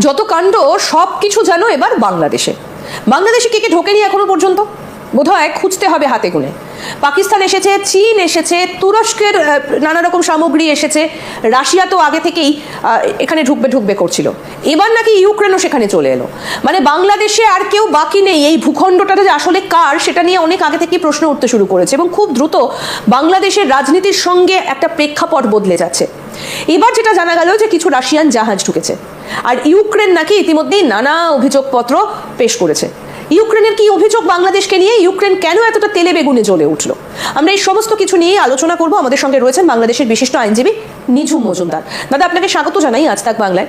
যত কাণ্ড সব কিছু যেন এবার বাংলাদেশে কে কে ঢোকেনি এখনো পর্যন্ত, বোধহয় খুঁজতে হবে হাতে গুনে। পাকিস্তান এসেছে, চীন এসেছে, তুরস্কের নানা রকম সামগ্রী এসেছে, রাশিয়া তো আগে থেকেই এখানে ঢুকবে করছিল, এবার নাকি ইউক্রেনও সেখানে চলে এলো। মানে বাংলাদেশে আর কেউ বাকি নেই। এই ভূখণ্ডটা যে আসলে কার সেটা নিয়ে অনেক আগে থেকেই প্রশ্ন উঠতে শুরু করেছে এবং খুব দ্রুত বাংলাদেশের রাজনীতির সঙ্গে একটা প্রেক্ষাপট বদলে যাচ্ছে। এবার যেটা জানা গেল যে কিছু রাশিয়ান জাহাজ ঢুকেছে, আর ইউক্রেন নাকি ইতিমধ্যেই নানা অভিযোগপত্র পেশ করেছে। ইউক্রেনের কি অভিযোগ বাংলাদেশকে নিয়ে? ইউক্রেন কেন এতটা তেলে বেগুনে জ্বলে উঠলো? আমরা এই সমস্ত কিছু নিয়ে আলোচনা করব। আমাদের সঙ্গে রয়েছেন বাংলাদেশের বিশিষ্ট আইনজীবী নিঝুম মজুমদার। দাদা, আপনাকে স্বাগত জানাই আজ তাক বাংলায়।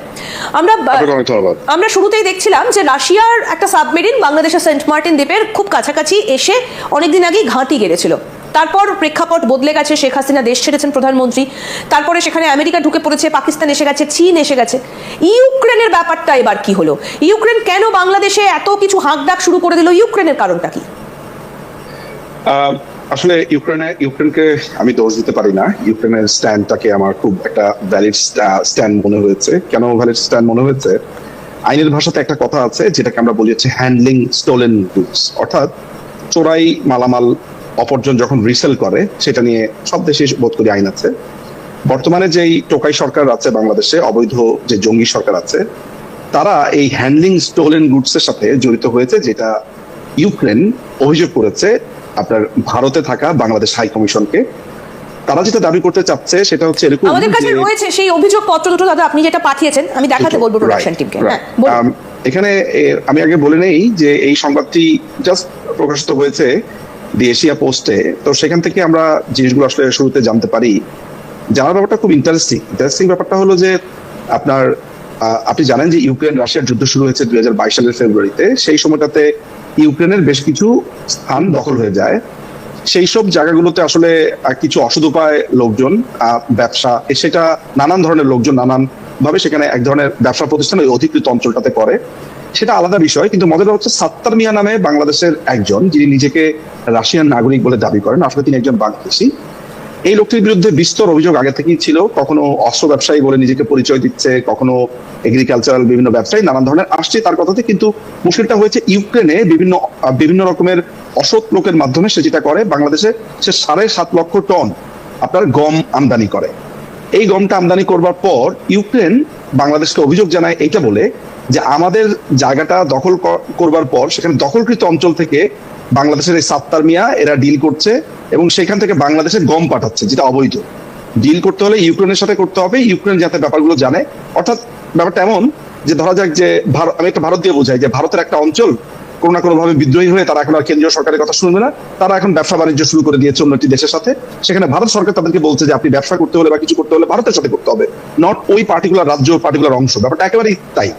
আমরা শুরুতেই দেখছিলাম যে রাশিয়ার একটা সাবমেরিন বাংলাদেশের সেন্ট মার্টিন দ্বীপের খুব কাছাকাছি এসে অনেকদিন আগেই ঘাঁটি গেড়েছিল। তারপর প্রেক্ষাপট বদলে গেছে, শেখ হাসিনা দেশ ছেড়েছেন প্রধানমন্ত্রী, তারপরে সেখানে আমেরিকা ঢুকে পড়েছে, পাকিস্তান এসে গেছে, চীন এসে গেছে। ইউক্রেনের ব্যাপারটা এবার কি হলো? ইউক্রেন কেন বাংলাদেশে এত কিছু হাঁকডাক শুরু করে দিল? ইউক্রেনের কারণটা কি? আসলে ইউক্রেনকে আমি দোষ দিতে পারি না। ইউক্রেনের স্ট্যান্ডটাকে আমার খুব একটা ভ্যালিড স্ট্যান্ড মনে হয়েছে। কেন ভ্যালিড স্ট্যান্ড মনে হয়েছে? আইনের ভাষাতে একটা কথা আছে যেটাকে আমরা বলি হচ্ছে হ্যান্ডলিং স্টোলেন গুডস, অর্থাৎ চোরাই মালামাল অপরজন যখন রিসেল করে সেটা নিয়ে সব দেশে বোধ করি আইন আছে। বর্তমানে যেই টোকাই সরকার আছে বাংলাদেশে, অবৈধ যে জঙ্গি সরকার আছে, তারা এই হ্যান্ডলিং স্টোলেন গুডস এর সাথে জড়িত হয়েছে, যেটা ইউক্রেন অভিযোগ করেছে আপনার ভারতে থাকা বাংলাদেশ হাই কমিশনকে। তারা যেটা দাবি করতে চাচ্ছে সেটা হচ্ছে এরকম, আমাদের কাছে রয়েছে সেই অভিযোগ পত্র দুটো। দাদা, আপনি যেটা পাঠিয়েছেন আমি দেখাতে বলবো প্রোডাকশন টিমকে। এখানে আমি আগে বলে নেই যে এই সংবাদটি জাস্ট প্রকাশিত হয়েছে দি এশিয়া পোস্টে। তো সেখান থেকে আমরা জিনিসগুলো আসলে শুরুতে জানতে পারি। জানার ব্যাপারটা খুব ইন্টারেস্টিং ব্যাপারটা হলো যে আপনি জানেন যে ইউক্রেন রাশিয়ার যুদ্ধ শুরু হয়েছে 2022 সালের ফেব্রুয়ারিতে। সেই সময়টাতে ইউক্রেনের বেশ কিছু স্থান দখল হয়ে যায়। সেই সব জায়গাগুলোতে আসলে কিছু অসদুপায় লোকজন ব্যবসা, সেটা নানান ধরনের লোকজন নানান ভাবে সেখানে এক ধরনের ব্যবসা প্রতিষ্ঠান ওই অধিকৃত অঞ্চলটাতে করে, সেটা আলাদা বিষয়। কিন্তু মজাটা হচ্ছে সাত্তার মিয়া নামে বাংলাদেশের একজন, যিনি নিজেকে রাশিয়ান নাগরিক বলে দাবি করেন, আসলে তিনি একজন বাংলাদেশি। এই লোকটির বিরুদ্ধে বিস্তর অভিযোগ আগে থেকেই ছিল। কখনো অস্ত্র ব্যবসায়ী বলে নিজেকে পরিচয় দিচ্ছে, কখনো এগ্রিকালচারাল বিভিন্ন ব্যবসায়ী, নানান ধরনের আসছে তার কথাতে। কিন্তু মুশকিলটা হয়েছে ইউক্রেনে বিভিন্ন রকমের অসৎ লোকের মাধ্যমে সে যেটা করে, বাংলাদেশে সে 7.5 লক্ষ টন আপনার গম আমদানি করে। এই গমটা আমদানি করবার পর ইউক্রেন বাংলাদেশকে অভিযোগ জানায় এইটা বলে যে আমাদের জায়গাটা দখল করবার পর সেখানে দখলকৃত অঞ্চল থেকে বাংলাদেশের এই সাত্তার মিয়া এরা ডিল করছে এবং সেখান থেকে বাংলাদেশে গম পাঠাচ্ছে, যেটা অবৈধ। ডিল করতে হলে ইউক্রেনের সাথে করতে হবে, ইউক্রেন যাতে ব্যাপারগুলো জানে। অর্থাৎ ব্যাপারটা এমন যে ধরা যাক যে আমি একটা ভারত দিয়ে বোঝাই যে ভারতের একটা অঞ্চল কোনো না কোনো ভাবে বিদ্রোহী হয়ে তারা এখন আর কেন্দ্রীয় সরকারের কথা শুনবে না, তারা এখন ব্যবসা বাণিজ্য শুরু করে দিয়েছে অন্য একটি দেশের সাথে। সেখানে ভারত সরকার তাদেরকে বলছে যে আপনি ব্যবসা করতে হলে বা কিছু করতে হলে ভারতের সাথে করতে হবে, নট ওই পার্টিকুলার রাজ্য পার্টিকুলার অংশ। ব্যাপারটা একেবারেই তাই।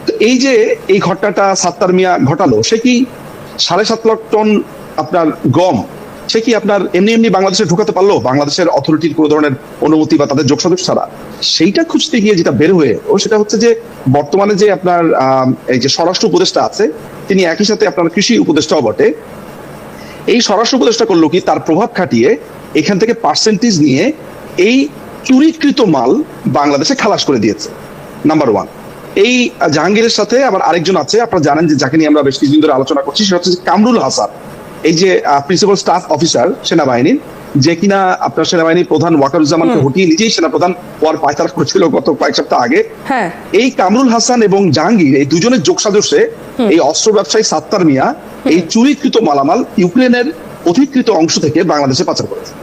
তো এই যে এই ঘটনাটা সাত্তার মিয়া ঘটালো, সে কি 7.5 লাখ টন আপনার গম সে কি আপনার এমনি বাংলাদেশে ঢুকাতে পারলো বাংলাদেশের অথরিটির কোনো ধরনের অনুমতি বা তাদের যোগসাজশ ছাড়া? সেইটা খুঁজতে গিয়ে যেটা বের হয়ে সেটা হচ্ছে যে বর্তমানে যে আপনার এই যে স্বরাষ্ট্র উপদেষ্টা আছে, তিনি একই সাথে আপনার কৃষি উপদেষ্টাও বটে। এই স্বরাষ্ট্র উপদেষ্টা করলো কি, তার প্রভাব খাটিয়ে এখান থেকে পার্সেন্টেজ নিয়ে এই চুরিকৃত মাল বাংলাদেশে খালাস করে দিয়েছে। নাম্বার 1। এই জাহাঙ্গীরের সাথে আবার আরেকজন আছে, আপনারা জানেন যে যাকে নিয়ে আমরা বেশ কিছুদিন ধরে আলোচনা করছি, সেটা হচ্ছে কামরুল হাসান, এই যে প্রিন্সিপাল স্টাফ অফিসার সেনাবাহিনীর, যে কিনা আপনার সেনাবাহিনীর প্রধান ওয়াকারুজ্জামানকে হটিয়ে নিজেই সেনাপ্রধান হওয়ার পায়তারা করেছিল গত কয়েক সপ্তাহ আগে। এই কামরুল হাসান এবং জাহাঙ্গীর এই দুজনের যোগসাজশে এই অস্ত্র ব্যবসায়ী সাত্তার মিয়া এই চুরিকৃত মালামাল ইউক্রেনের অধিকৃত অংশ থেকে বাংলাদেশে পাচার করেছে।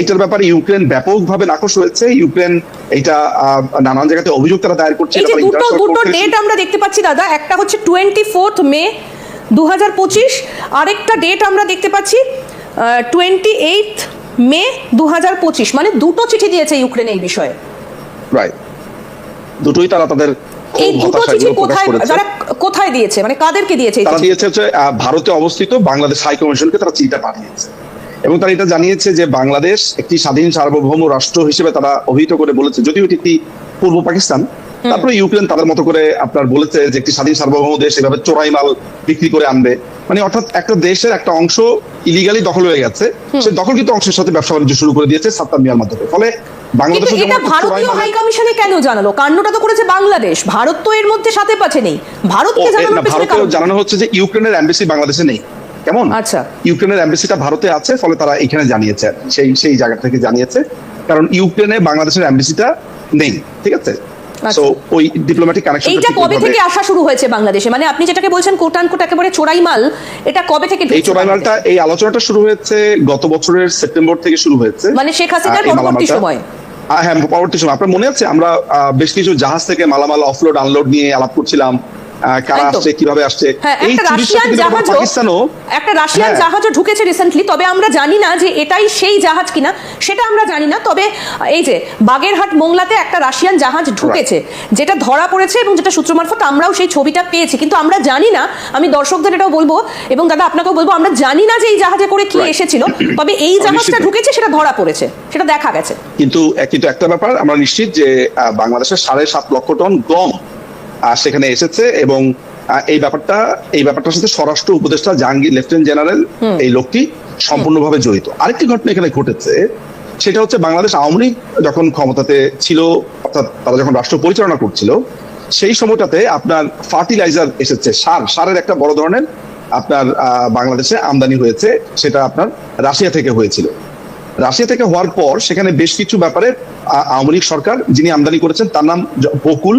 এইটার ব্যাপারে ইউক্রেন ব্যাপকভাবে নাকশ হয়েছে। ইউক্রেন এটা নানান জায়গাতে অভিযোগ তারা দায়ের করছে। দুটো ডেট আমরা দেখতে পাচ্ছি দাদা, একটা হচ্ছে 24 মে 2025, আরেকটা ডেট আমরা দেখতে পাচ্ছি 28 মে 2025। মানে দুটো চিঠি দিয়েছে ইউক্রেন এই বিষয়ে। রাইট, দুটোই তারা তাদের এই দুটো চিঠি কোথায় দিয়েছে, মানে কাদেরকে দিয়েছে? তারা দিয়েছে হচ্ছে ভারতে অবস্থিত বাংলাদেশ হাই কমিশনকে তারা চিঠিটা পাঠিয়েছে এবং তারা এটা জানিয়েছে যে বাংলাদেশ একটি স্বাধীন সার্বভৌম রাষ্ট্র হিসেবে তারা অভিহিত করে বলেছে, যদিও এটি একটি পূর্ব পাকিস্তান, তারপরে ইউক্রেন তাদের মতো করে আপনার বলেছে যে একটি স্বাধীন সার্বভৌম দেশ এভাবে চোরাই মাল বিক্রি করে আনবে, মানে অর্থাৎ একটা দেশের একটা অংশ ইলিগালি দখল হয়ে গেছে, সে দখলকৃত অংশের সাথে ব্যবসা বাণিজ্য শুরু করে দিয়েছে সাত্তার মিয়ার মাধ্যমে। ফলে বাংলাদেশে এটা ভারতীয় হাই কমিশনে কেন জানালো? কাণ্ডটা তো করেছে বাংলাদেশ, ভারত তো এর মধ্যে সাথে পাচ্ছে নেই। ভারতকে জানানো হচ্ছে যে ইউক্রেনের এমবাসি বাংলাদেশে নেই, কেমন? আচ্ছা, ইউক্রেনের এমবাসিটা ভারতে আছে, ফলে তারা এখানে জানিয়েছে, সেই জায়গা থেকে জানিয়েছে, কারণ ইউক্রেনে বাংলাদেশের এমবাসিটা নেই, ঠিক আছে? সো ওই ডিপ্লোম্যাটিক কানেকশন এইটা কবে থেকে আসা শুরু হয়েছে বাংলাদেশে? মানে আপনি যেটাকে বলছেন কোট আনকোট একেবারে চোরাই মাল, এটা কবে থেকে? এই চোরাই মালটা, এই আলোচনাটা শুরু হয়েছে গত বছরের সেপ্টেম্বর থেকে শুরু হয়েছে, মানে শেখ হাসিনার পরবর্তী সময়। হ্যাঁ, পরবর্তী সময়। আপনার মনে আছে আমরা বেশ কিছু জাহাজ থেকে মালামাল অফলোড আনলোড নিয়ে আলাপ করছিলাম, কারা আসছে, কিভাবে আসছে। একটা রাশিয়ান জাহাজও ঢুকেছে রিসেন্টলি, তবে আমরা জানি না যে এটাই সেই জাহাজ কিনা, সেটা আমরা জানি না। তবে এই যে বাগেরহাট মোংলাতে একটা রাশিয়ান জাহাজ ঢুকেছে, যেটা ধরা পড়েছে এবং যেটা সূত্র মারফত আমরাও সেই ছবিটা পেয়েছি, কিন্তু আমরা জানি না, আমি দর্শকদের এটাও বলবো এবং দাদা আপনাকেও বলবো, আমরা জানি না যে এই জাহাজে করে কি এসেছিল, তবে এই জাহাজটা ঢুকেছে, সেটা ধরা পড়েছে, সেটা দেখা গেছে। কিন্তু একটা ব্যাপার আমরা নিশ্চিত যে বাংলাদেশের 7.5 লক্ষ টন গম সেখানে এসেছে, এবং এই ব্যাপারটার সাথে স্বরাষ্ট্র উপদেষ্টা জাহাঙ্গীর লেফটেন্যান্ট জেনারেল এই লোকটি সম্পূর্ণভাবে জড়িত। আরেকটি ঘটনা এখানে ঘটেছে, সেটা হচ্ছে বাংলাদেশ আওয়ামী লীগ যখন ক্ষমতাতে ছিল, অর্থাৎ তারা যখন রাষ্ট্র পরিচালনা করছিল, সেই সময়টাতে আপনার ফার্টিলাইজার এসেছে, সারের একটা বড় ধরনের আপনার বাংলাদেশে আমদানি হয়েছে, সেটা আপনার রাশিয়া থেকে হয়েছিল। রাশিয়া থেকে হওয়ার পর সেখানে বেশ কিছু ব্যাপারে আওয়ামী লীগ সরকার, যিনি আমদানি করেছেন তার নাম বকুল,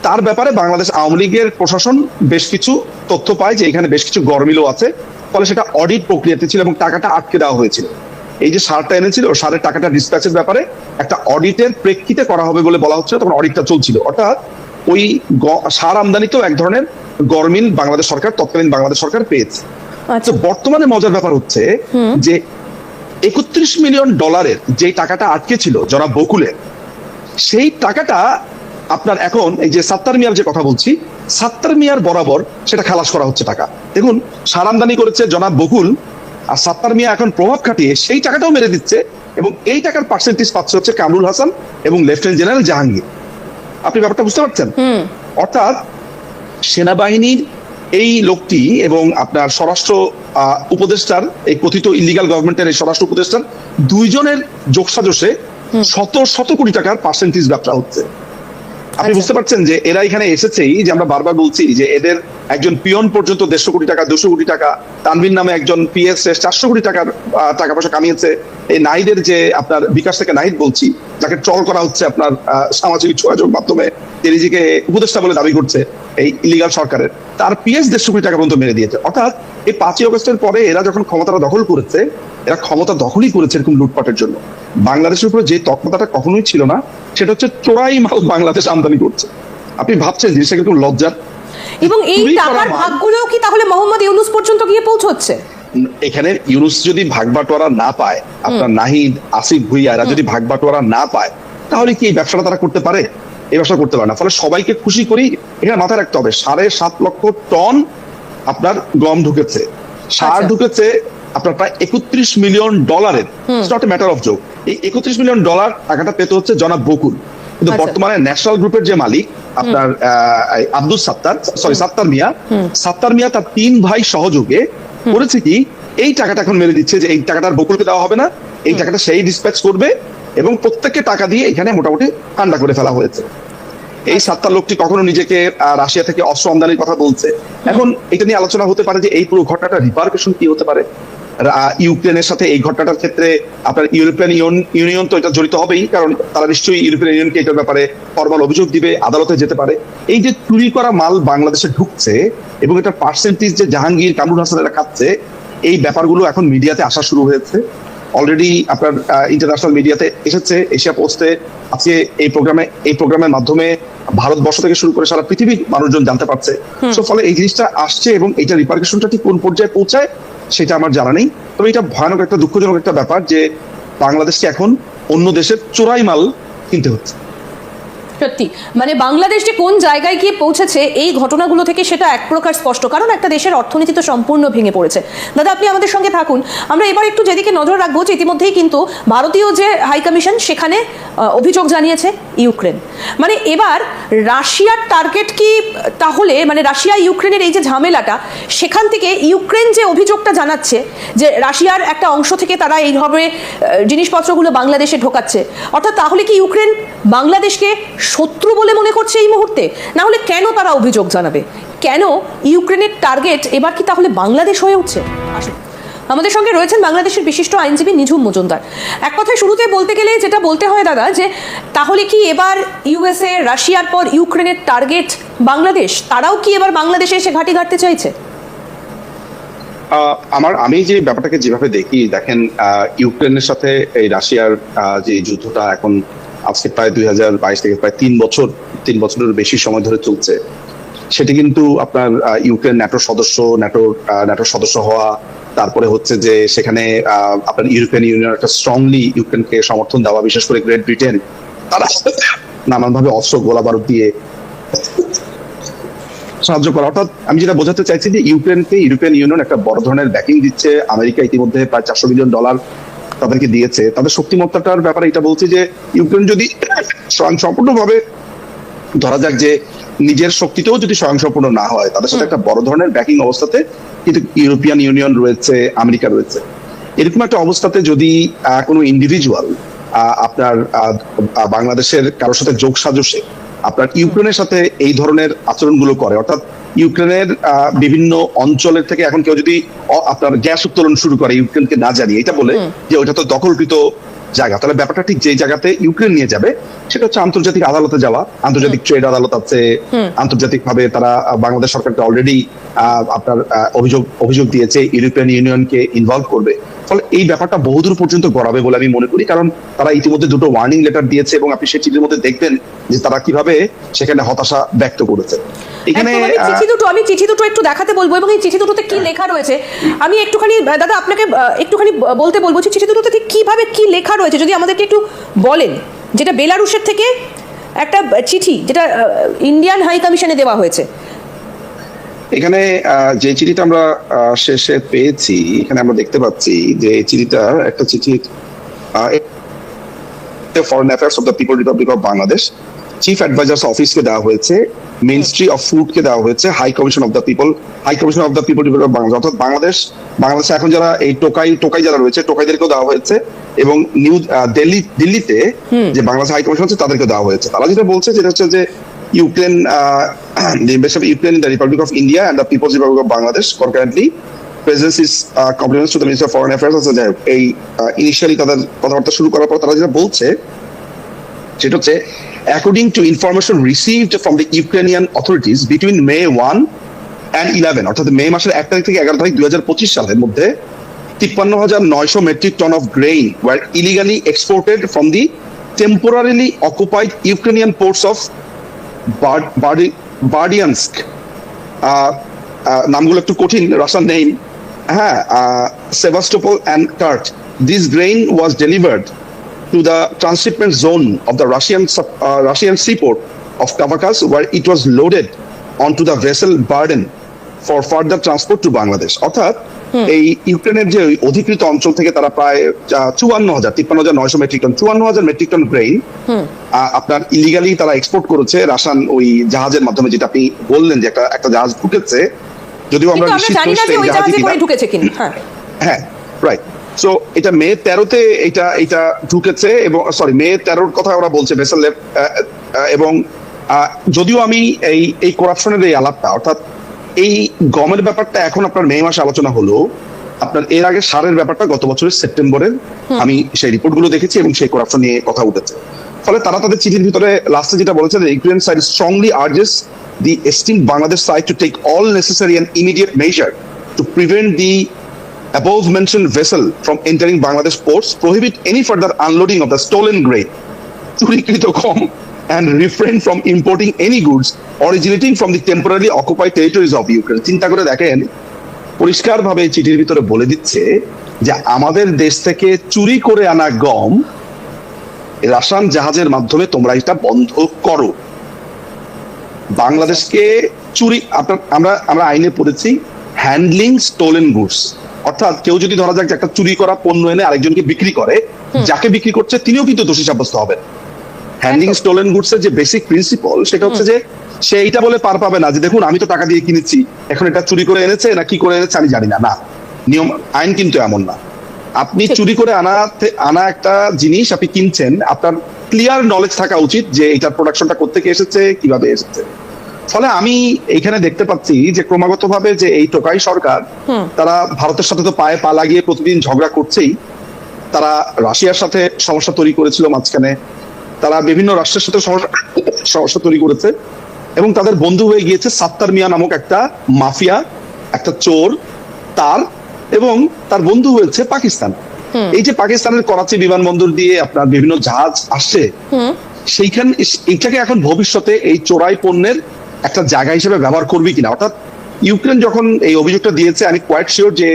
তার ব্যাপারে বাংলাদেশ আওয়ামী লীগের প্রশাসন বেশ কিছু তথ্য পায় যে এখানে বেশ কিছু গরমিলও আছে, ফলে সেটা অডিট প্রক্রিয়াতে ছিল এবং টাকাটা আটকে দেওয়া হয়েছিল। এই যে সারটা এনেছিল, সারের টাকাটা ডিসপ্যাচের ব্যাপারে একটা অডিটের প্রেক্ষিতে করা হবে বলে বলা হচ্ছে, তখন অডিটটা চলছিল। অর্থাৎ ওই সার আমদানিতেও এক ধরনের গরমিল বাংলাদেশ সরকার, তৎকালীন বাংলাদেশ সরকার পেয়েছে। তো বর্তমানে মজার ব্যাপার হচ্ছে যে 31 মিলিয়ন ডলারের যে টাকাটা আটকে ছিল জনাব বকুলের, সেই টাকাটা আপনার এখন এই যে সাত্তার মিয়ার যে কথা বলছি, সাত্তার মিয়ার বরাবর সেটা খালাস করা হচ্ছে টাকা। দেখুন, সার আমদানি করেছে জনাব বকুল, আর সাত্তার মিয়া এখন প্রভাব খাটিয়ে সেই টাকাটাও মেরে দিচ্ছে, এবং এই টাকার পার্সেন্টেজ পাচ্ছে হচ্ছে কামরুল হাসান এবং লেফটেন্যান্ট জেনারেল জাহাঙ্গীর। আপনি ব্যাপারটা বুঝতে পারছেন? অর্থাৎ সেনাবাহিনীর এই লোকটি এবং আপনার স্বরাষ্ট্র উপদেষ্টার, এই কথিত ইলিগাল গভর্নমেন্টের এই স্বরাষ্ট্র উপদেষ্টার দুইজনের যোগসাজশে শত কোটি টাকার পার্সেন্টেজ ব্যবসা হচ্ছে। আপনি বুঝতে পারছেন যে এরা এখানে এসেছেই, যে আমরা বারবার বলছি যে এদের একজন পিয়ন পর্যন্ত 150 কোটি টাকা, 200 কোটি টাকা, তানভীর নামে একজন পিএস 400 কোটি টাকার টাকা পয়সা কামিয়েছে। এই নাহিদের যে আপনার বিকাশ থেকে নাহিদ বলছি, যাকে ট্রল করা হচ্ছে আপনার সামাজিক যোগাযোগ মাধ্যমে, যে নিজেকে উপদেষ্টা বলে দাবি করছে এই ইলিগাল সরকারের, তার পিএস 150 কোটি টাকা পর্যন্ত মেরে দিয়েছে। অর্থাৎ এই 5ই আগস্টের পরে এরা যখন ক্ষমতাটা দখল করেছে, এরা ক্ষমতা দখলই করেছে এরকম লুটপাটের জন্য। বাংলাদেশের উপরে যে তৎপরতাটা কখনোই ছিল না, সেটা হচ্ছে চোরাই মাল বাংলাদেশ আমদানি করছে। আপনি ভাবছেন জিনিসটা কিন্তু লজ্জার। এবং এই টাকার ভাগগুলো কি তাহলে মোহাম্মদ ইউনূস পর্যন্ত গিয়ে পৌঁছচ্ছে? এখানে ইউনূস যদি ভাগবাটোয়ারা না পায়, আপনার নাহিদ, আসিফ ভুইয়া এরা যদি ভাগবাটোয়ারা না পায়, তাহলে কি এই ব্যবসাটা তারা করতে পারে? এই ব্যবসা করতে পারে না। ফলে সবাইকে খুশি করি, এখানে মাথায় রাখতে হবে 7.5 লক্ষ টন আপনার গম ঢুকেছে, সার ঢুকেছে আপনার প্রায় 31 মিলিয়ন ডলারের। It's not a matter of joke. এই 31 মিলিয়ন ডলার টাকাটা পেতে হচ্ছে জনাব বকুল, কিন্তু বর্তমানে ন্যাশনাল গ্রুপের যে মালিক আপনার সাত্তার মিয়া তার 3 ভাই সহযোগে করেছে কি, এই টাকাটা এখন মেরে দিচ্ছে যে এই টাকাটা বকুলকে দেওয়া হবে না, এই টাকাটা সেই ডিসপ্যাচ করবে, এবং প্রত্যেককে টাকা দিয়ে এখানে মোটামুটি ঠান্ডা করে ফেলা হয়েছে। এই সাত্তার লোকটি কখনো নিজেকে রাশিয়া থেকে অস্ত্র আমদানির কথা বলছে। এখন এটা নিয়ে আলোচনা হতে পারে যে এই পুরো ঘটনাটা রিপারকেশন কি হতে পারে ইউক্রেনের সাথে। এই ঘটনাটার ক্ষেত্রে আপনার ইউরোপিয়ান ইউনিয়ন তো এটা জড়িত হবেই, কারণ তারা নিশ্চয়ই ইউরোপিয়ান ইউনিয়নকে এটার ব্যাপারে ফরমাল অভিযোগ দিবে, আদালতে যেতে পারে। এই যে চুরি করা মাল বাংলাদেশে ঢুকছে এবং এটার পার্সেন্টেজ যে জাহাঙ্গীর, কামরুল হাসানেরা খাচ্ছে, এই ব্যাপারগুলো এখন মিডিয়াতে আসা শুরু হয়েছে। অলরেডি আপনার ইন্টারন্যাশনাল মিডিয়াতে এসেছে, এশিয়া পোস্টে আজকে এই প্রোগ্রামের মাধ্যমে ভারতবর্ষ থেকে শুরু করে সারা পৃথিবীর মানুষজন জানতে পারছে। ফলে এই জিনিসটা আসছে, এবং এইটা রিপারকেশনটা ঠিক কোন পর্যায়ে পৌঁছায় সেটা আমার জানা নেই। তবে এটা ভয়ানক একটা, দুঃখজনক একটা ব্যাপার যে বাংলাদেশকে এখন অন্য দেশের চোরাই মাল কিনতে হচ্ছে। সত্যি মানে বাংলাদেশ যে কোন জায়গায় গিয়ে পৌঁছেছে এই ঘটনাগুলো থেকে সেটা এক প্রকার স্পষ্ট, কারণ একটা দেশের অর্থনীতি তো সম্পূর্ণ ভেঙে পড়েছে। দাদা আপনি আমাদের সঙ্গে থাকুন, আমরা এবার একটু যেদিকে নজর রাখবো যে ইতিমধ্যেই কিন্তু ভারতীয় যে হাই কমিশন সেখানে অভিযোগ জানিয়েছে ইউক্রেন। মানে এবার রাশিয়ার টার্গেট কি তাহলে, মানে রাশিয়া ইউক্রেনের এই যে ঝামেলাটা, সেখান থেকে ইউক্রেন যে অভিযোগটা জানাচ্ছে যে রাশিয়ার একটা অংশ থেকে তারা এইভাবে জিনিসপত্রগুলো বাংলাদেশে ঢোকাচ্ছে, অর্থাৎ তাহলে কি ইউক্রেন বাংলাদেশকে শত্রু বলে মনে করছে এই মুহূর্তে? না হলে কেন তারা অভিযোগ জানাবে? কেন ইউক্রেনের টার্গেট এবার কি তাহলে বাংলাদেশ হয়ে উঠছে? আসুন, আমাদের সঙ্গে রয়েছেন বাংলাদেশের বিশিষ্ট আইনজীবী নিঝুম মজুমদার। এক কথায় শুরুতে বলতে গেলে যেটা বলতে হয় দাদা, যে তাহলে কি এবার ইউএসএ রাশিয়ার পর ইউক্রেনের টার্গেট বাংলাদেশ? তারাও কি এবার বাংলাদেশে এসে ঘাঁটি গাড়তে চাইছে? আমি যে ব্যাপারটাকে যেভাবে দেখি, দেখেন ইউক্রেনের সাথে এই রাশিয়ার যে যুদ্ধটা এখন আজকে প্রায় 2022 থেকে প্রায় 3 বছরের বেশি সময় ধরে চলছে, সেটি কিন্তু আপনার ইউক্রেন ন্যাটোর সদস্য হওয়া, তারপরে হচ্ছে যে সেখানে আপনার ইউরোপিয়ান ইউনিয়ন একটা স্ট্রংলি ইউক্রেনকে সমর্থন দেওয়া, বিশেষ করে গ্রেট ব্রিটেন তারা নানানভাবে অস্ত্র গোলা বারুদ দিয়ে সাহায্য করা। অর্থাৎ আমি যেটা বোঝাতে চাইছি যে ইউক্রেনকে ইউরোপিয়ান ইউনিয়ন একটা বড় ধরনের ব্যাকিং দিচ্ছে। আমেরিকা ইতিমধ্যে প্রায় $400 বিলিয়ন তাদেরকে দিয়েছে। তাদের শক্তিমত্তাটার ব্যাপারে এটা বলছে যে ইউক্রেন যদি স্বয়ংসম্পূর্ণভাবে, ধরা যাক যে নিজের শক্তিতেও যদি স্বয়ংসম্পূর্ণ না হয়, তাদের সাথে একটা বড় ধরনের ব্যাকিং অবস্থাতে কিন্তু ইউরোপিয়ান ইউনিয়ন রয়েছে, আমেরিকা রয়েছে, এরকম একটা অবস্থাতে যদি কোনো ইন্ডিভিজুয়াল আপনার বাংলাদেশের কারোর সাথে যোগ সাজসে আপনার ইউক্রেনের সাথে এই ধরনের আচরণগুলো করে, অর্থাৎ ইউক্রেনের বিভিন্ন অঞ্চলের থেকে এখন কেউ যদি আপনার গ্যাস উত্তোলন শুরু করে ইউক্রেনকে না জানিয়ে, এটা বলে যে ওইটা তো দখলকৃত জায়গা, তাহলে ব্যাপারটা ঠিক যে জায়গাতে ইউক্রেন নিয়ে যাবে সেটা হচ্ছে আন্তর্জাতিক আদালতে যাওয়া। আন্তর্জাতিক ট্রেড আদালত আছে, আন্তর্জাতিক ভাবে তারা বাংলাদেশ সরকারকে অলরেডি আপনার অভিযোগ দিয়েছে ইউরোপিয়ান ইউনিয়নকে ইনভলভ করবে। ফলে এই ব্যাপারটা বহুদূর পর্যন্ত গড়াবে বলে আমি মনে করি, কারণ তারা ইতিমধ্যে 2টো ওয়ার্নিং লেটার দিয়েছে এবং আপনি সেই চিঠির মধ্যে দেখবেন যে তারা কিভাবে সেখানে হতাশা ব্যক্ত করেছে। এখানে আমি চিঠি দুটো একটু দেখাতে বলবো এবং এই চিঠি দুটোতে কি লেখা রয়েছে আমি একটুখানি দাদা আপনাকে একটুখানি বলতে বলবো যে চিঠি দুটোতে ঠিক কিভাবে কি লেখা রয়েছে যদি আমাদেরকে একটু বলেন। যেটা বেলারুশের থেকে একটা চিঠি, যেটা ইন্ডিয়ান হাই কমিশনে দেওয়া হয়েছে। এখানে যে চিঠিটা আমরা শেষে পেয়েছি, এখানে আমরা দেখতে পাচ্ছি যে এই চিঠিটা একটা চিঠি foreign affairs of the people republic of Bangladesh, chief advisers অফিসকে দেওয়া হয়েছে, মিনিস্ট্রি অফ ফুডকে দেওয়া হয়েছে, high commission of the people republic of Bangladesh, অর্থাৎ বাংলাদেশে এখন যারা এই টোকাই যারা রয়েছে টোকাইদেরকেও দেওয়া হয়েছে, এবং দিল্লিতে যে বাংলাদেশ হাই কমিশন আছে তাদেরকে দেওয়া হয়েছে। তারা যেটা বলছে যেটা হচ্ছে যে Ukraine, the embassy of Ukraine in the Republic of India and the People's Republic of Bangladesh concurrently presents its compliments to the Minister of Foreign Affairs. এই ইনিশিয়ালি তাদের কথাবার্তা শুরু করার পর তারা যেটা বলছে সেটা হচ্ছে, according to information received from the Ukrainian authorities between May 1 and 11, অর্থাৎ মে মাসের 1 তারিখ থেকে 11 তারিখ 2025 সালের মধ্যে 53,900 metric ton of grain were illegally exported from the temporarily occupied Ukrainian ports of Berdyansk, নামগুলো একটু কঠিন, রাশিয়ান নেম, হ্যাঁ, Sevastopol and Kerch. This grain was delivered to the transshipment zone of the Russian seaport of Kavakas, where it was loaded onto the vessel Burden for further transport to Bangladesh. অর্থাৎ এই ইউক্রেনের যে অধিকৃত অঞ্চল থেকে তারা প্রায় 53,900 metric ton 54,000 metric ton grain আপনার ইলিগালি তারা এক্সপোর্ট করেছে রাশিয়ান ওই জাহাজের মাধ্যমে, যেটা আপনি বললেন যে একটা জাহাজ ঢুকেছে, যদিও আমরা হ্যাঁ রাইট। সো এটা মে 13-তে এটা ঢুকেছে, এবং মে 13-র কথা ওরা বলছে ভেসেল লেফট, এবং যদিও আমি এই করাপশনের এই আলাপটা, অর্থাৎ এই গমের ব্যাপারটা এখন আপনার মে মাসে আলোচনা হলো, আপনার এর আগে সারের ব্যাপারটা গত বছরের সেপ্টেম্বরে আমি সেই রিপোর্টগুলো দেখেছি এবং সেই করাপশন নিয়ে কথা উঠেছে। ফলে তারা তাদের চিঠির ভিতরে লাস্টে যেটা বলেছে, Ukraine side strongly urges the esteemed Bangladesh side to take all necessary and immediate measure to prevent the above mentioned vessel from entering Bangladesh ports, prohibit any further unloading of the stolen grain, চুরিকৃত গম, and refrain from importing any goods originating from the temporarily occupied territories of Ukraine. চিন্তা করে দেখেন, পরিষ্কারভাবে চিঠির ভিতরে বলে দিচ্ছে যে আমাদের দেশ থেকে চুরি করে আনা গম রাশিয়ান জাহাজের মাধ্যমে তোমরা এটা বন্ধ করো। বাংলাদেশকে চুরি আমরা আমরা আইনে পড়েছি হ্যান্ডলিং স্টোলেন গুডস, অর্থাৎ কেউ যদি ধরা যাক যে একটা চুরি করা পণ্য এনে আরেকজনকে বিক্রি করে, যাকে বিক্রি করছে তিনিও কিন্তু দোষী সাব্যস্ত হবেন। হ্যান্ডলিং স্টোলেন গুডস এর যে বেসিক প্রিন্সিপল সেটা হচ্ছে যে সে এইটা বলে পার পাবে না যে দেখুন আমি তো টাকা দিয়ে কিনেছি, এখন এটা চুরি করে এনেছে না কি করে এনেছে আমি জানি না। না, নিয়ম আইন কিন্তু এমন না। আপনি চুরি করে আনা একটা জিনিস আপনি কিনছেন, আপনার ক্লিয়ার নলেজ থাকা উচিত যে এটার প্রোডাকশনটা কোত্থেকে এসেছে, কিভাবে এসেছে। ফলে আমি এখানে দেখতে পাচ্ছি যে ক্রমাগতভাবে যে এই টোকাই সরকার তারা ভারতের সাথে তো পায়ে পা লাগিয়ে প্রতিদিন ঝগড়া করছেই। তারা রাশিয়ার সাথে সমস্যা তৈরি করেছিল মাঝখানে, তারা বিভিন্ন রাষ্ট্রের সাথে সমস্যা তৈরি করেছে এবং তাদের বন্ধু হয়ে গিয়েছে সাত্তার মিয়া নামক একটা মাফিয়া, একটা চোর তার, এবং তার বন্ধু হয়েছে পাকিস্তান। এই যে পাকিস্তানের করাচি বিমানবন্দর দিয়ে আপনার বিভিন্ন জাহাজ আসছে, সেইখান এইটাকে এখন ভবিষ্যতে এই চোরাই পণ্যের একটা জায়গা হিসেবে ব্যবহার করবে কিনা। অর্থাৎ ইউক্রেন যখন এই অভিযোগটা দিয়েছে আমি কোয়াইট শিওর যে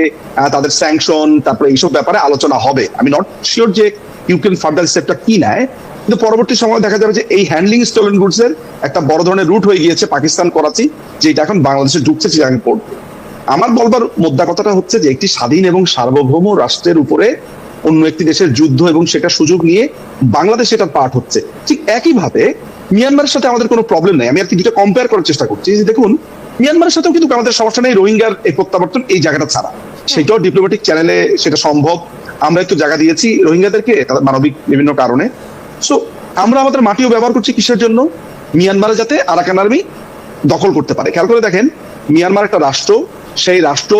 তাদের স্যাংশন তারপরে এইসব ব্যাপারে আলোচনা হবে। আমি নট শিওর যে ইউক্রেন ফার্দার স্টেপটা কি নেয়, কিন্তু পরবর্তী সময় দেখা যাবে যে এই হ্যান্ডলিং স্টোলেন গুডস এর একটা বড় ধরনের রুট হয়ে গিয়েছে পাকিস্তান করাচি, যেটা এখন বাংলাদেশে ঢুকছে চিটাগাং পোর্ট। আমার বলবার মোদ্দা কথাটা হচ্ছে যে একটি স্বাধীন এবং সার্বভৌম রাষ্ট্রের উপরে অন্য একটি দেশের যুদ্ধ এবং সেটা সুযোগ নিয়ে বাংলাদেশ এটার পার্ট হচ্ছে। ঠিক একইভাবে মিয়ানমারের সাথে আমাদের কোনো প্রবলেম নেই। আমি আর কি দুটো কম্পেয়ার করার চেষ্টা করছি যে দেখুন মিয়ানমারের সাথেও কিন্তু আমাদের সমস্যা নেই রোহিঙ্গার এই প্রত্যাবর্তন এই জায়গাটা ছাড়া, সেটাও ডিপ্লোম্যাটিক চ্যানেলে সেটা সম্ভব। আমরা একটু জায়গা দিয়েছি রোহিঙ্গাদেরকে তাদের মানবিক বিভিন্ন কারণে। সো আমরা আমাদের মাটিও ব্যবহার করছি কিসের জন্য? মিয়ানমারে যাতে আরাকান আর্মি দখল করতে পারে। খেয়াল করে দেখেন মিয়ানমার একটা রাষ্ট্র, সেই রাষ্ট্র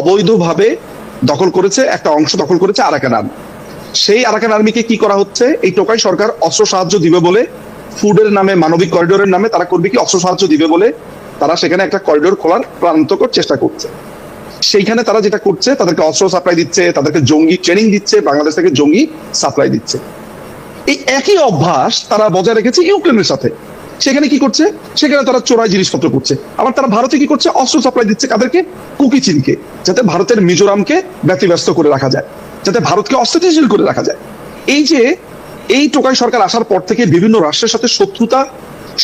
অবৈধভাবে দখল করেছে, একটা অংশ দখল করেছে আরাকান আর্মি। সেই আরাকান আর্মিকে কি করা হচ্ছে? এই টোকাই সরকার অস্ত্র সাহায্য দিবে বলে, ফুডের নামে, মানবিক করিডোরের নামে তারা করবে কি অস্ত্র সাহায্য দিবে বলে তারা সেখানে একটা করিডোর খোলার প্রাণান্তকর চেষ্টা করছে। সেইখানে তারা যেটা করছে তাদেরকে অস্ত্র সাপ্লাই দিচ্ছে, তাদেরকে জঙ্গি ট্রেনিং দিচ্ছে, বাংলাদেশ থেকে জঙ্গি সাপ্লাই দিচ্ছে। এই একই অভ্যাস তারা বজায় রেখেছে ইউক্রেনের সাথে। সেখানে কি করছে? সেখানে তারা চোরাই জিনিসপত্র করছে। আবার তারা ভারতে কি করছে? অস্ত্র সাপ্লাই দিচ্ছে কাদেরকে? কুকি চীনকে, যাতে ভারতের মিজোরামকে ব্যতিব্যস্ত করে রাখা যায়, যাতে ভারতকে অস্থিতিশীল করে রাখা যায়। এই যে এই টোকাই সরকার আসার পর থেকে বিভিন্ন রাষ্ট্রের সাথে শত্রুতা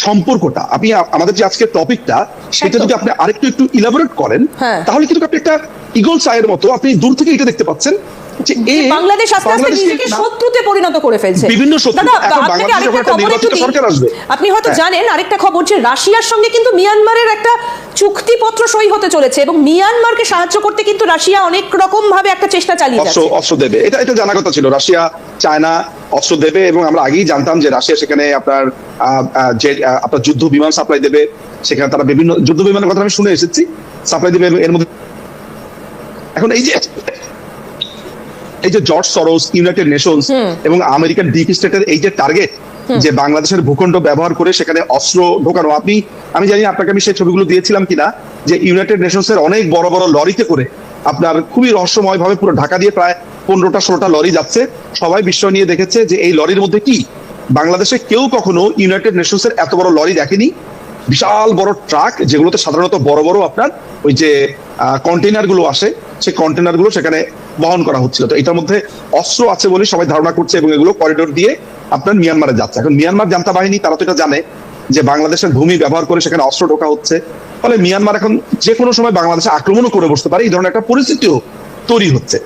সম্পর্কটা, আপনি আমাদের যে আজকের টপিকটা সেটা যদি আপনি আরেকটু একটু ইলাবোরেট করেন তাহলে কিন্তু আপনি একটা ইগল চায়ের মতো আপনি দূর থেকে এটা দেখতে পাচ্ছেন যে বাংলাদেশ আস্তে আস্তে নিজেকে শত্রুতে পরিণত করে ফেলছে। বিভিন্ন শত্রু। দাদা, আপনাকে আরেকটা খবর একটু দিই। সরকার আসবে, আপনি হয়তো জানেন আরেকটা খবর যে রাশিয়ার সঙ্গে কিন্তু মিয়ানমারের একটা চুক্তিপত্র সই হতে চলেছে এবং মিয়ানমারকে সাহায্য করতে কিন্তু রাশিয়া অনেক রকম ভাবে একটা চেষ্টা চালিয়ে যাচ্ছে। অস্ত্র দেবে, এটা জানা কথা ছিল। রাশিয়া চায়না অস্ত্র দেবে এবং আমরা আগেই জানতাম যে রাশিয়া সেখানে আপনার যুদ্ধ বিমান সাপ্লাই দেবে। সেখানে তারা বিভিন্ন যুদ্ধ বিমানের কথা আমি শুনে এসেছি, সাপ্লাই দেবে। এর মধ্যে এখন এই যে জর্জ সরোস, ইউনাইটেড নেশনস এবং আমেরিকান ডিপ স্টেটের এই যে টার্গেট যে বাংলাদেশের ভূখণ্ড ব্যবহার করে সেখানে অস্ত্র ঢোকানো, আমি জানি আপনাকে আমি সেই ছবিগুলো দিয়েছিলাম কিনা, যে ইউনাইটেড নেশনস এর অনেক বড় বড় লরিতে করে আপনার খুবই রহস্যময় ভাবে পুরো ঢাকা দিয়ে প্রায় 15টা-16টা লরি যাচ্ছে। সবাই বিস্ময় নিয়ে দেখেছে যে এই লরির মধ্যে কি, বাংলাদেশে কেউ কখনো ইউনাইটেড নেশনস এর এত বড় লরি দেখেনি। বিশাল বড় ট্রাক, যেগুলোতে সাধারণত বড় বড় আপনার ওই যে কন্টেইনার গুলো আসে, সেই কন্টেইনার গুলো সেখানে বহন করা হচ্ছিল। তো এটার মধ্যে অস্ত্র আছে বলে সবাই ধারণা করছে এবং এগুলো করিডোর দিয়ে আপনার মিয়ানমারে যাচ্ছে। এখন মিয়ানমার জান্তা বাহিনী তারা তো এটা জানে যে বাংলাদেশের ভূমি ব্যবহার করে সেখানে অস্ত্র ঢোকা হচ্ছে। ফলে মিয়ানমার এখন যে কোনো সময় বাংলাদেশে আক্রমণও করে বসতে পারে, এই ধরনের একটা পরিস্থিতিও তৈরি হচ্ছে।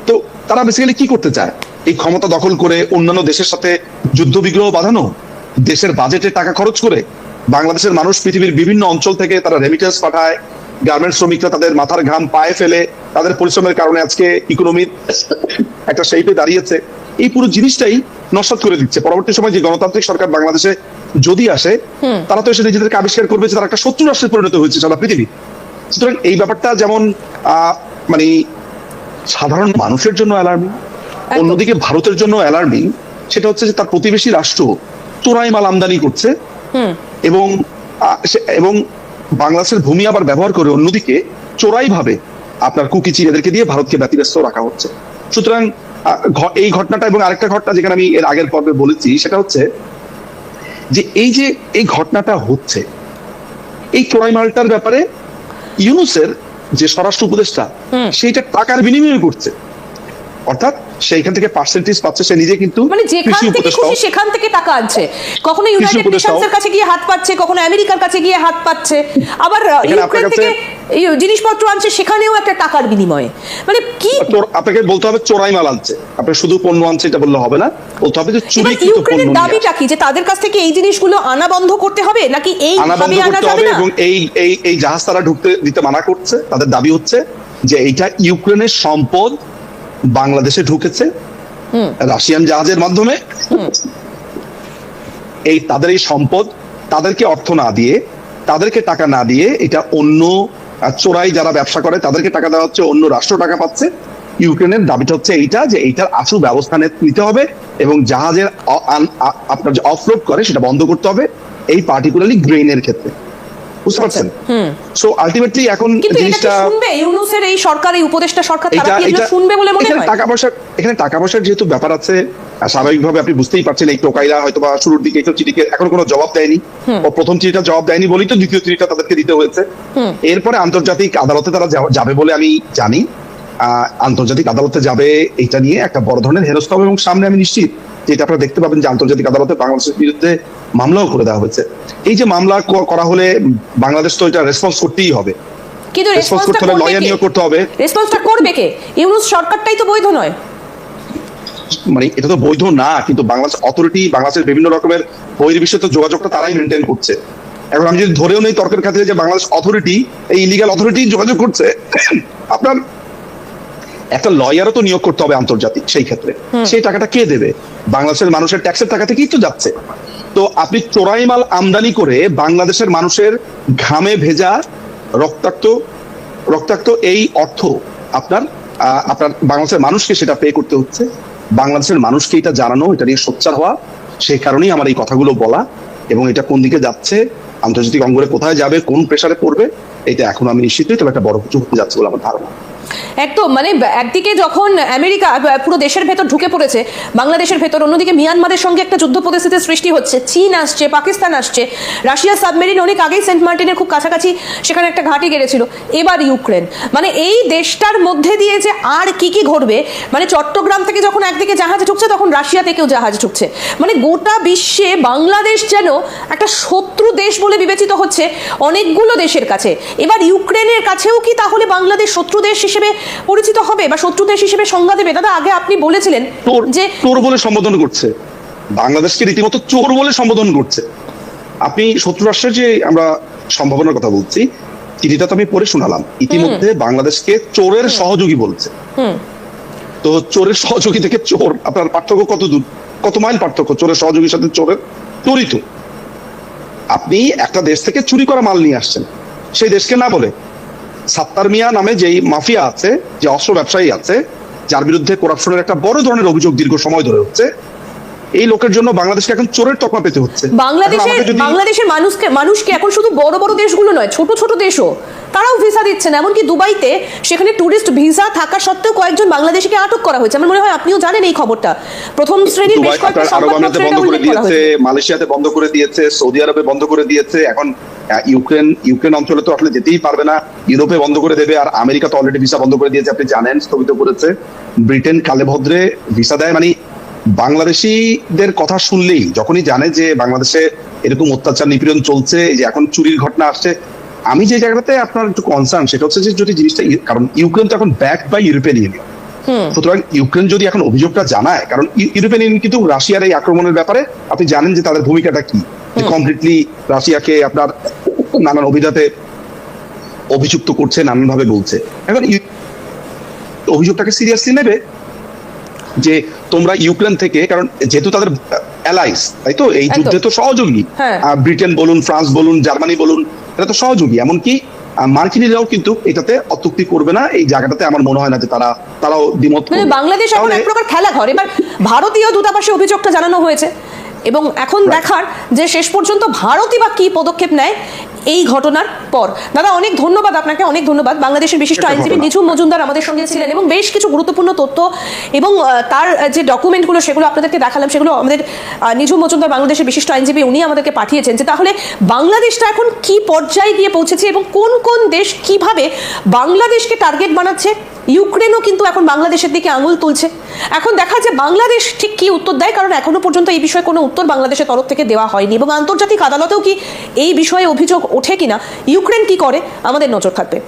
তো তারা বেসিক্যালি কি করতে চায়? এই ক্ষমতা দখল করে অন্যান্য দেশের সাথে যুদ্ধ বিগ্রহ বাঁধানো, দেশের বাজেটে টাকা খরচ করে বাংলাদেশের মানুষ পৃথিবীর বিভিন্ন অঞ্চল থেকে তারা রেমিটেন্স পাঠায়, গার্মেন্টস শ্রমিকরা তাদের মাথার ঘাম পায়ে ফেলে তাদের পরিশ্রমের কারণে আজকে ইকোনমির একটা শেপে দাঁড়িয়েছে। এই পুরো জিনিসটাই নস্যাৎ করে দিচ্ছে। পরবর্তী সময় যে গণতান্ত্রিক সরকার বাংলাদেশে যদি আসে তারা তো এসে নিজেদেরকে আবিষ্কার করবে যে তারা একটা শত্রু রাষ্ট্রে পরিণত হয়েছে সারা পৃথিবী। সুতরাং এই ব্যাপারটা যেমন মানে সাধারণ মানুষের জন্য অ্যালার্মিং, অন্যদিকে ভারতের জন্য অ্যালার্মিং। সেটা হচ্ছে যে তার প্রতিবেশী রাষ্ট্র চোরাই মাল আমদানি করছে এবং বাংলাদেশের ভূমি আবার ব্যবহার করে অন্যদিকে চোরাই ভাবে আপনার কুকি চীনেদেরকে দিয়ে ভারতকে ব্যতিব্যস্ত রাখা হচ্ছে। সুতরাং এই ঘটনাটা এবং আরেকটা ঘটনা যেখানে আমি এর আগের পর্বে বলেছি সেটা হচ্ছে যে এই ঘটনাটা হচ্ছে এই চোরাই মালটার ব্যাপারে ইউনূসের যে স্বরাষ্ট্র উপদেষ্টা সেইটা টাকার বিনিময়ে করছে। অর্থাৎ সেইখান থেকে পার্সেন্টেজ পাচ্ছে, সে নিজে কিন্তু মানে যেখান কৃষি থেকে উপদেষ্টাও। খুশি সেখান থেকে টাকা আনছে, কখনো ইউনাইটেড উপদেষ্টাও। নেশনসের কাছে গিয়ে হাত পাচ্ছে, কখনো আমেরিকার কাছে গিয়ে হাত পাচ্ছে, আবার এখানে আপনার ইউক্রেন কাছে- থেকে এই জিনিসপত্র আনছে, সেখানেও একটা টাকার বিনিময়ে। মানে কি আপনাকে বলতে হবে চোরাই মাল আনছে, আপনি শুধু পণ্য আনছে এটা বললে হবে না, বলতে হবে যে এবার চুরিকৃত ইউক্রেনের পণ্য নিয়ে দাবিটা কি, যে তাদের কাছ থেকে এই জিনিসগুলো আনা বন্ধ করতে হবে, নাকি এই আনা বন্ধ ভাবে আনা করতে যাবে হবে, না? এবং এই জাহাজ তারা ঢুকতে দিতে মানা করছে। তাদের দাবি হচ্ছে যে এইটা ইউক্রেনের সম্পদ বাংলাদেশে ঢুকেছে রাশিয়ান জাহাজের মাধ্যমে। তাদের এই সম্পদ তাদেরকে অর্থ না দিয়ে, তাদেরকে টাকা না দিয়ে, এটা অন্য চোরাই যারা ব্যবসা করে তাদেরকে টাকা দেওয়া হচ্ছে, অন্য রাষ্ট্র টাকা পাচ্ছে। ইউক্রেনের দাবিটা হচ্ছে এইটা, যে এইটার আশু ব্যবস্থা নিতে হবে এবং জাহাজের আপনার যে অফলোড করে সেটা বন্ধ করতে হবে, এই পার্টিকুলারলি গ্রেইনের ক্ষেত্রে। বুঝতে পারছেন? সো আলটিমেটলি এখন কিন্তু এটা কি জিনিসটা শুনবে ইউনূসের এই সরকার, এই উপদেষ্টা সরকার, তারা কি এগুলো শুনবে বলে মনে এখানে হয়? এখানে টাকা পয়সার যেহেতু ব্যাপার আছে, স্বাভাবিকভাবে আপনি বুঝতেই পারছেন এই টোকাইরা হয়তো বা শুরুর দিকে একটু চিঠিকে এখনো কোনো জবাব দেয়নি, ও প্রথম চিঠিটা জবাব দেয়নি বলেই তো দ্বিতীয় চিঠিটা তাদেরকে দিতে হয়েছে। এরপরে আন্তর্জাতিক আদালতে তারা যাবে বলে আমি জানি। আন্তর্জাতিক আদালতে যাবে, এটা নিয়ে একটা বড় ধরনের হেনস্থা হবে, এবং সামনে আমি নিশ্চিত যেটা আপনারা দেখতে পাবেন যে আন্তর্জাতিক আদালতে বাংলাদেশের বিরুদ্ধে মামলাও করে দেওয়া হয়েছে। এই যে মামলা করা হলে বাংলাদেশ তো এটা রেসপন্স করতেই হবে, কিন্তু রেসপন্স করতে হবে, লয়ার নিয়োগ করতে হবে। রেসপন্সটা করবে কে? ইউনূস সরকারটাই তো বৈধ নয়। মানে এটা তো বৈধ না, কিন্তু বাংলাদেশ অথরিটি, বাংলাদেশের বিভিন্ন রকমের বহির্বিশ্বে তো যোগাযোগটা তারাই মেনটেন করছে। এখন আমি যদি ধরেও নেই তর্কের খাতিরে যে বাংলাদেশ অথরিটি, এই ইলিগাল অথরিটি যোগাযোগ করছে, আপনার একটা লয়ারও তো নিয়োগ করতে হবে আন্তর্জাতিক। সেই ক্ষেত্রে সেই টাকাটা কে দেবে? বাংলাদেশের মানুষের ট্যাক্সের টাকা থেকেই তো যাচ্ছে। তো আপনি চোরাই মাল আমদানি করে বাংলাদেশের মানুষের ঘামে ভেজা রক্তাক্ত এই অর্থ আপনার বাংলাদেশের মানুষকে সেটা পে করতে হচ্ছে। বাংলাদেশের মানুষকে এটা জানানো, এটা নিয়ে সোচ্চার হওয়া, সেই কারণেই আমার এই কথাগুলো বলা। এবং এটা কোন দিকে যাচ্ছে, আন্তর্জাতিক অঙ্গনে কোথায় যাবে, কোন প্রেসারে পড়বে, এটা এখন আমি নিশ্চিত তবে একটা বড় কিছু হতে যাচ্ছে বলে আমার ধারণা। একদম, মানে একদিকে যখন আমেরিকা পুরো দেশের ভেতর ঢুকে পড়েছে, বাংলাদেশের ভেতর, অন্যদিকে মিয়ানমারের সঙ্গে একটা যুদ্ধ পরিস্থিতির সৃষ্টি হচ্ছে, চীন আসছে, পাকিস্তান আসছে, রাশিয়া সাবমেরিন অনেক আগেই সেন্ট মার্টিনের খুব কাছাকাছি সেখানে একটা ঘাঁটি গেড়েছিল, এবার ইউক্রেন। মানে এই দেশটার মধ্যে দিয়ে যে আর কি কি ঘটবে, মানে চট্টগ্রাম থেকে যখন একদিকে জাহাজ ঢুকছে, তখন রাশিয়া থেকেও জাহাজ ঢুকছে, মানে গোটা বিশ্বে বাংলাদেশ যেন একটা শত্রু দেশ বলে বিবেচিত হচ্ছে অনেকগুলো দেশের কাছে। এবার ইউক্রেনের কাছেও কি তাহলে বাংলাদেশ শত্রু দেশ হিসেবে পরিচিত হবে বা শত্রু দেশ হিসেবে সংজ্ঞা দেবে? দাদা, আগে আপনি বলেছিলেন যে চোর বলে সম্বোধন করছে, বাংলাদেশকে রীতিমতো চোর বলে সম্বোধন করছে। আপনি শত্রু রাষ্ট্রের যে আমরা সম্ভাবনার কথা বলছি, চিঠিটা তো আমি পড়ে শোনালাম, ইতিমধ্যে বাংলাদেশকে চোরের সহযোগী বলছে। তো চোরের সহযোগী থেকে চোর, আপনার পার্থক্য কত দূর, কত মাইল পার্থক্য চোরের সহযোগীর সাথে চোরের চরিত। আপনি একটা দেশ থেকে চুরি করা মাল নিয়ে আসছেন, সেই দেশকে না বলে সাত্তার মিয়া নামে যেই মাফিয়া আছে, যে অস্ত্র ব্যবসায়ী আছে, যার বিরুদ্ধে করাপশনের একটা বড় ধরনের অভিযোগ দীর্ঘ সময় ধরে হচ্ছে, এই লোকের জন্য বাংলাদেশকে এখন চোরের তকমা পেতে হচ্ছে। বাংলাদেশের মানুষকে এখন শুধু বড় বড় দেশগুলো নয়, ছোট ছোট দেশও তারাও ভিসা দিচ্ছেন। এমনকি দুবাইতে সেখানে টুরিস্ট ভিসা থাকা সত্ত্বেও কয়েকজন বাংলাদেশিকে আটক করা হয়েছে। আমার মনে হয় আপনিও জানেন এই খবরটা। প্রথম শ্রেণীর বেশ কয়েকটা সংবাদপত্রে এটা উল্লেখ করা হয়েছে। মালয়েশিয়াতে বন্ধ করে দিয়েছে, সৌদি আরবে বন্ধ করে দিয়েছে, এখন ইউক্রেন অঞ্চলে তো আসলে যেতেই পারবে না, ইউরোপে বন্ধ করে দেবে, আর আমেরিকা তো অলরেডি ভিসা বন্ধ করে দিয়েছে, আপনি জানেন, স্থগিত করেছে। ব্রিটেন কালে ভদ্রে ভিসা দেয়। মানে বাংলাদেশিদের কথা শুনলেই, যখনই জানে যে বাংলাদেশে এরকম অত্যাচার নিপীড়ন চলছে, যে এখন চুরির ঘটনা আসছে, আমি যে জায়গাটাতে আপনার একটু কনসার্ন সেটা হচ্ছে যে যদি জিনিসটা, কারণ ইউক্রেন তো এখন ব্যাকড বাই ইউরোপিয়ান ইউনিয়ন, সুতরাং ইউক্রেন যদি এখন অভিযোগটা জানায়, কারণ ইউরোপিয়ান ইউনিয়ন কিন্তু রাশিয়ার এই আক্রমণের ব্যাপারে আপনি জানেন যে তাদের ভূমিকাটা কি, যে কমপ্লিটলি রাশিয়াকে আপনার নানান অভিজাতে অভিযুক্ত করছে, নানান ভাবে বলছে। এখন অভিযোগটাকে সিরিয়াসলি নেবে যে তোমরা ইউক্রেন থেকে, কারণ যেহেতু তাদের অ্যালাইস, তাই তো এই যুদ্ধে তো সহযোগী, ব্রিটেন বলুন, ফ্রান্স বলুন, জার্মানি বলুন, এটা তো সহযোগী। এমনকি মার্কিনীরাও কিন্তু এটাতে অত্যুক্তি করবে না, এই জায়গাটাতে আমার মনে হয় না যে তারাও দ্বিমত করবে। বাংলাদেশ এখন এক প্রকার খেলা ঘর। এবার ভারতীয় দূতাবাসে অভিযোগটা জানানো হয়েছে এবং এখন দেখার যে শেষ পর্যন্ত ভারতই বা কি পদক্ষেপ নেয়। এই ঘটনার পর। দাদা অনেক ধন্যবাদ আপনাকে, অনেক ধন্যবাদ। বাংলাদেশের বিশিষ্ট আইনজীবী নিঝুম মজুমদার আমাদের সঙ্গে ছিলেন এবং বেশ কিছু গুরুত্বপূর্ণ তথ্য এবং তার যে ডকুমেন্টগুলো সেগুলো আপনাদেরকে দেখালাম, সেগুলো আমাদের নিঝুম মজুমদার বাংলাদেশের বিশিষ্ট আইনজীবী উনি আমাদেরকে পাঠিয়েছেন যে তাহলে বাংলাদেশটা এখন কি পর্যায়ে গিয়ে পৌঁছেছে এবং কোন কোন দেশ কিভাবে বাংলাদেশকে টার্গেট বানাচ্ছে। ইউক্রেনও কিন্তু এখন বাংলাদেশের দিকে আঙুল তুলছে। এখন দেখা যায় বাংলাদেশ ঠিক কি উত্তর দেয়, কারণ এখনো পর্যন্ত এই বিষয়ে কোনো উত্তর বাংলাদেশের তরফ থেকে দেওয়া হয়নি এবং আন্তর্জাতিক আদালতেও কি এই বিষয়ে অভিযোগ ওঠে কিনা, ইউক্রেন কি করে, আমাদের নজর থাকবে।